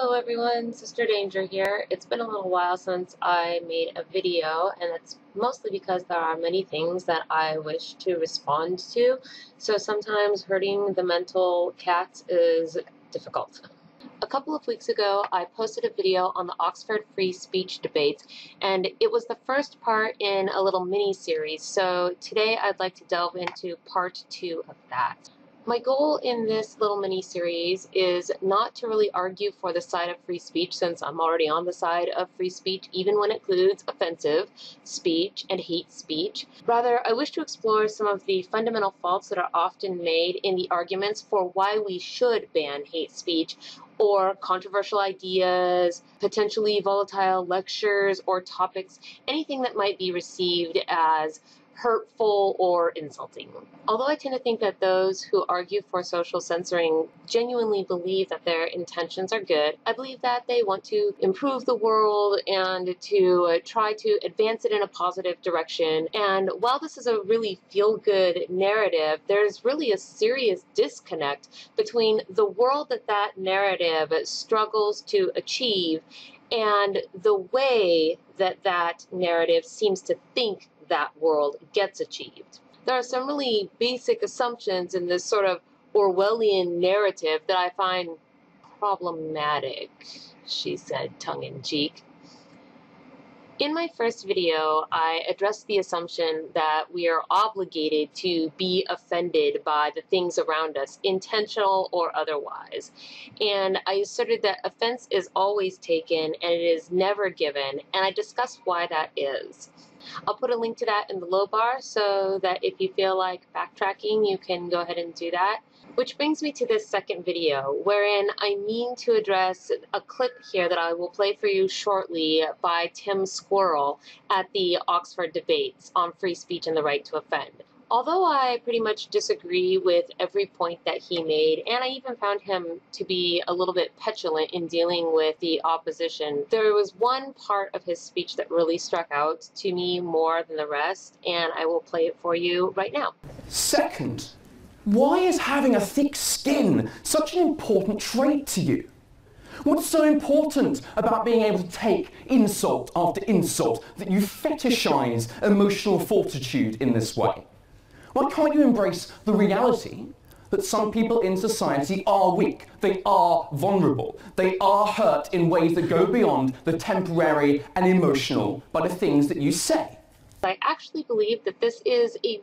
Hello everyone, Sister Danger here. It's been a little while since I made a video, and it's mostly because there are many things that I wish to respond to, so sometimes hurting the mental cats is difficult. A couple of weeks ago, I posted a video on the Oxford free speech debates, and it was the first part in a little mini-series, so today I'd like to delve into part 2 of that. My goal in this little mini-series is not to really argue for the side of free speech, since I'm already on the side of free speech, even when it includes offensive speech and hate speech. Rather, I wish to explore some of the fundamental faults that are often made in the arguments for why we should ban hate speech, or controversial ideas, potentially volatile lectures or topics, anything that might be received as hurtful or insulting. Although I tend to think that those who argue for social censoring genuinely believe that their intentions are good, I believe that they want to improve the world and to try to advance it in a positive direction. And while this is a really feel-good narrative, there's really a serious disconnect between the world that that narrative struggles to achieve and the way that that narrative seems to think that world gets achieved. There are some really basic assumptions in this sort of Orwellian narrative that I find problematic, she said tongue-in-cheek. In my first video, I addressed the assumption that we are obligated to be offended by the things around us, intentional or otherwise. And I asserted that offense is always taken and it is never given, and I discussed why that is. I'll put a link to that in the low bar so that if you feel like backtracking, you can go ahead and do that. Which brings me to this second video, wherein I mean to address a clip here that I will play for you shortly by Tim Squirrel at the Oxford debates on free speech and the right to offend. Although I pretty much disagree with every point that he made, and I even found him to be a little bit petulant in dealing with the opposition, there was one part of his speech that really struck out to me more than the rest, and I will play it for you right now. Second, why is having a thick skin such an important trait to you? What's so important about being able to take insult after insult that you fetishize emotional fortitude in this way? Why can't you embrace the reality that some people in society are weak, they are vulnerable, they are hurt in ways that go beyond the temporary and emotional by the things that you say? I actually believe that this is a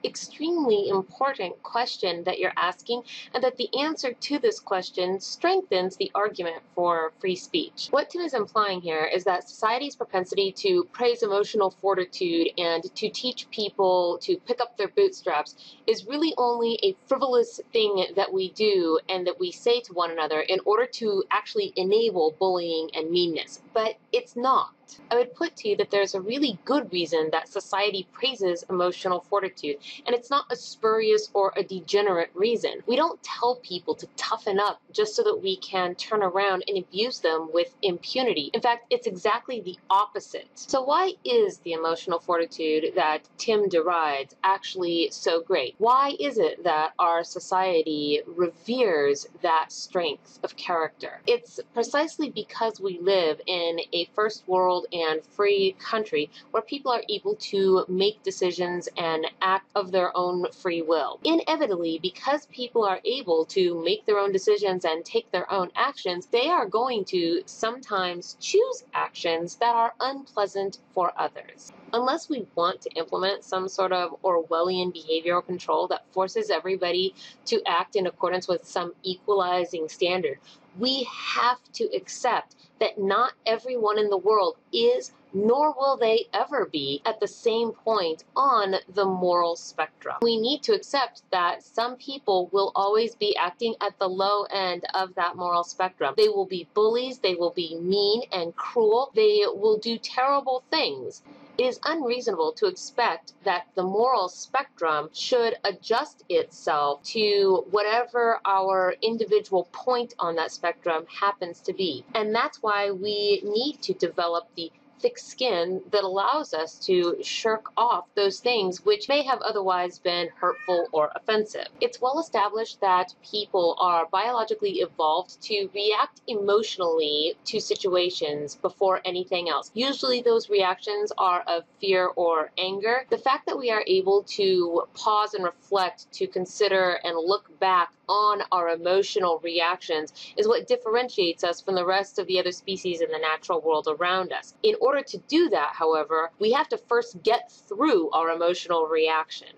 extremely important question that you're asking, and that the answer to this question strengthens the argument for free speech. What Tim is implying here is that society's propensity to praise emotional fortitude and to teach people to pick up their bootstraps is really only a frivolous thing that we do and that we say to one another in order to actually enable bullying and meanness. But it's not. I would put to you that there's a really good reason that society praises emotional fortitude, and it's not a spurious or a degenerate reason. We don't tell people to toughen up just so that we can turn around and abuse them with impunity. In fact, it's exactly the opposite. So why is the emotional fortitude that Tim derides actually so great? Why is it that our society reveres that strength of character? It's precisely because we live in a first world and free country where people are able to make decisions and act of their own free will. Inevitably, because people are able to make their own decisions and take their own actions, they are going to sometimes choose actions that are unpleasant for others. Unless we want to implement some sort of Orwellian behavioral control that forces everybody to act in accordance with some equalizing standard, we have to accept that not everyone in the world is, nor will they ever be, at the same point on the moral spectrum. We need to accept that some people will always be acting at the low end of that moral spectrum. They will be bullies, they will be mean and cruel, they will do terrible things. It is unreasonable to expect that the moral spectrum should adjust itself to whatever our individual point on that spectrum happens to be. And that's why we need to develop the thick skin that allows us to shirk off those things which may have otherwise been hurtful or offensive. It's well established that people are biologically evolved to react emotionally to situations before anything else. Usually those reactions are of fear or anger. The fact that we are able to pause and reflect, to consider and look back on our emotional reactions is what differentiates us from the rest of the other species in the natural world around us. In order to do that, however, we have to first get through our emotional reaction.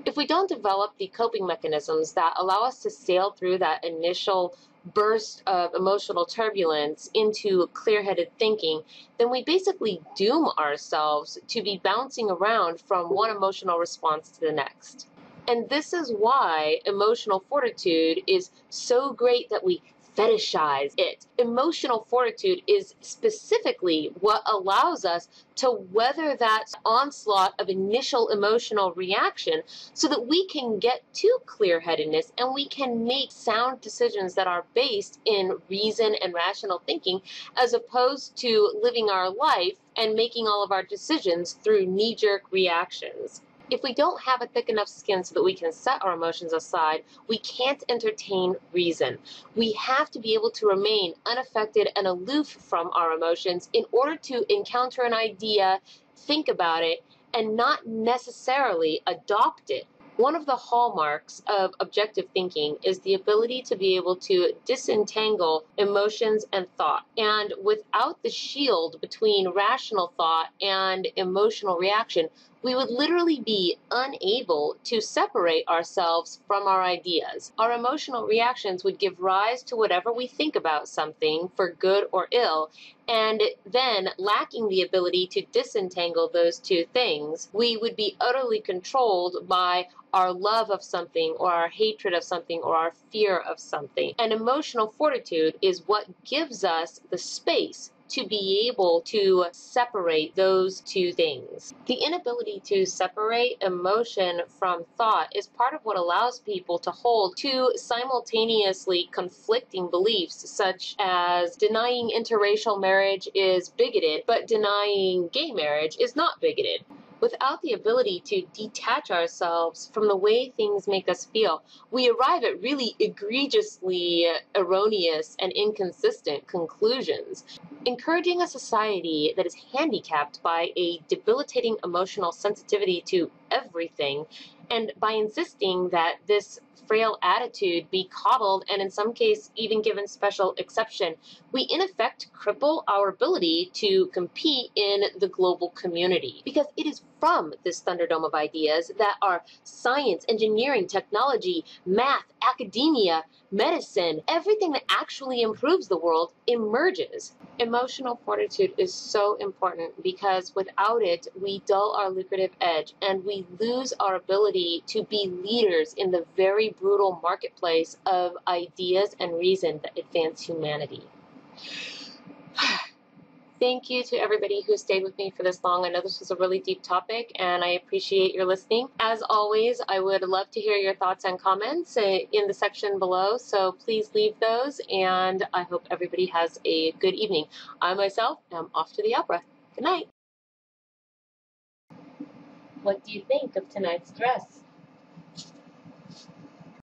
If we don't develop the coping mechanisms that allow us to sail through that initial burst of emotional turbulence into clear-headed thinking, then we basically doom ourselves to be bouncing around from one emotional response to the next. And this is why emotional fortitude is so great that we fetishize it. Emotional fortitude is specifically what allows us to weather that onslaught of initial emotional reaction so that we can get to clear-headedness and we can make sound decisions that are based in reason and rational thinking, as opposed to living our life and making all of our decisions through knee-jerk reactions. If we don't have a thick enough skin so that we can set our emotions aside, we can't entertain reason. We have to be able to remain unaffected and aloof from our emotions in order to encounter an idea, think about it, and not necessarily adopt it. One of the hallmarks of objective thinking is the ability to be able to disentangle emotions and thought. And without the shield between rational thought and emotional reaction, we would literally be unable to separate ourselves from our ideas. Our emotional reactions would give rise to whatever we think about something, for good or ill, and then, lacking the ability to disentangle those two things, we would be utterly controlled by our love of something or our hatred of something or our fear of something. And emotional fortitude is what gives us the space to be able to separate those two things. The inability to separate emotion from thought is part of what allows people to hold two simultaneously conflicting beliefs, such as denying interracial marriage is bigoted, but denying gay marriage is not bigoted. Without the ability to detach ourselves from the way things make us feel, we arrive at really egregiously erroneous and inconsistent conclusions. Encouraging a society that is handicapped by a debilitating emotional sensitivity to everything, and by insisting that this frail attitude be coddled and in some case even given special exception, we in effect cripple our ability to compete in the global community. Because it is from this thunderdome of ideas that our science, engineering, technology, math, academia, medicine, everything that actually improves the world emerges. Emotional fortitude is so important because without it, we dull our lucrative edge and we lose our ability to be leaders in the very brutal marketplace of ideas and reason that advance humanity. Thank you to everybody who stayed with me for this long. I know this was a really deep topic and I appreciate your listening. As always, I would love to hear your thoughts and comments in the section below, so please leave those, and I hope everybody has a good evening. I myself am off to the opera. Good night. What do you think of tonight's dress?